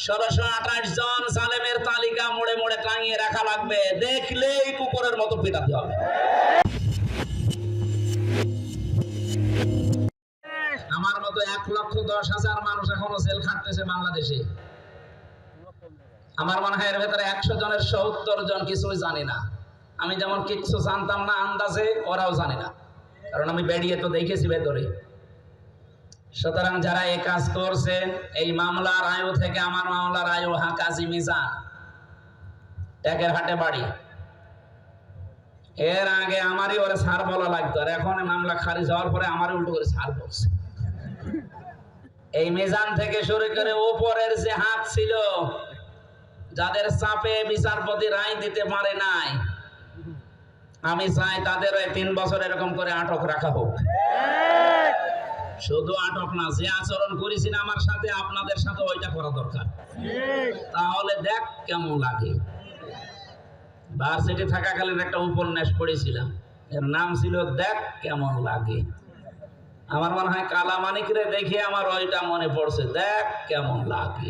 1628 জন জালেমের তালিকা মোড়ে মোড়ে টাঙিয়ে রাখা লাগবে, দেখলেই কুকুরের মতো পিটাতে হবে। আমার মতো 1,10,000 মানুষ এখনো জেল খাটতেছে বাংলাদেশে। আমার মনে হয় এর ভেতরে 100 জনের 70 জন কিছুই জানি না। আমি যেমন কিছু জানতাম না আন্দাজে, ওরাও জানে না, কারণ আমি বেরিয়ে তো দেখেছি ভেতরে। সুতরাং যারা এই কাজ করছেন, এই মামলার আয়ু থেকে আমার মামলার আয়ু কাজী মিজান, টেকের হাটে বাড়ি। এর আগে আমারই ওরে ছাড় বলা লাগতো, আর এখন মামলা খারিজ হওয়ার পরে আমারই উল্টো করে ছাড় বলছে। এই মিজান থেকে শুরু করে উপরের যে হাত ছিল, যাদের চাপে বিচারপতি রায় দিতে পারে নাই, আমি চাই তাদের ওই 3 বছর এরকম করে আটক রাখা হোক। শুধু আটক না, যে আচরণ করেছি না আমার সাথে, আপনাদের সাথে ওইটা করা দরকার। তাহলে দেখ কেমন লাগে। ভার্সিটি থাকাকালীন একটা উপন্যাস পড়েছিলাম, এর নাম ছিল দেখ কেমন লাগে। আমার মনে হয় কালামানিকরে দেখে আমার ওইটা মনে পড়ছে, দেখ কেমন লাগে।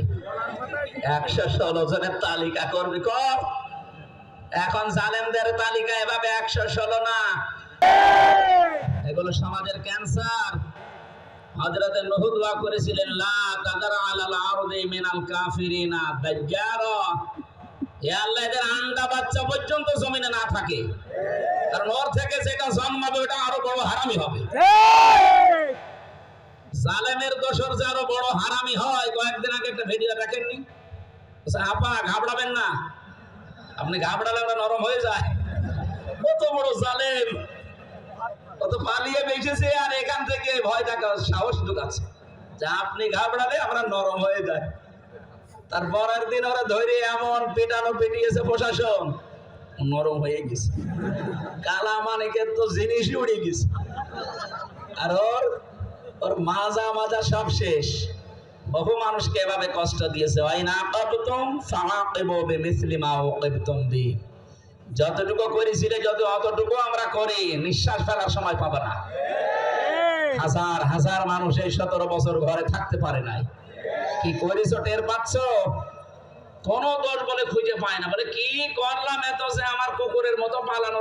116 জনের তালিকা করবি কর। এখন জালেমদের তালিকা এভাবে 116 না, এগুলো সমাজের ক্যান্সার। হযরতে নূহ দোয়া করেছিলেন, লা তাদার আলাল আরদি মিনাল কাফিরিনা দাজ্জারা। হে আল্লাহ, এদের আন্ডা বাচ্চা পর্যন্ত জমিনে না থাকে, কারণ ওর থেকে যেটা জন্মাবে ওটা আরো বড় হারামি হবে। জালেমের দোসর যে আরো বড় হারামি হয়। কয়েকদিন আগে একটা ভিডিও দেখেননি? আপা ঘাবড়াবেন না, আপনি ঘাবড়ালে ওরা নরম হয়ে যায়। কত বড় জালেম, কত পালিয়ে বেঁচেছে, আর এখান থেকে ভয় দেখার সাহস ঢুকাচ্ছে যে আপনি ঘাবড়ালে আমরা নরম হয়ে যায়। তারপরের দিন ওরা ধরে এমন পেটানো পেটিয়েছে প্রশাসন, নরম হয়ে গেছে। কালামানিকের তো জিনিসই উড়ে গেছে, আর ওর মাজা মাজা সব শেষ। বহু মানুষকে এভাবে কষ্ট দিয়েছে। যতটুকু করেছিলে, যদি অতটুকু আমরা করি, নিঃশ্বাস ফেলার সময় পাবে না। হাজার হাজার মানুষ এই 17 বছর ঘরে থাকতে পারে নাই। কি করেছ টের পাচ্ছ? কোন দোষ বলে খুঁজে পায় না, বলে কি করলাম এত যে আমার কুকুরের মতো পালানো।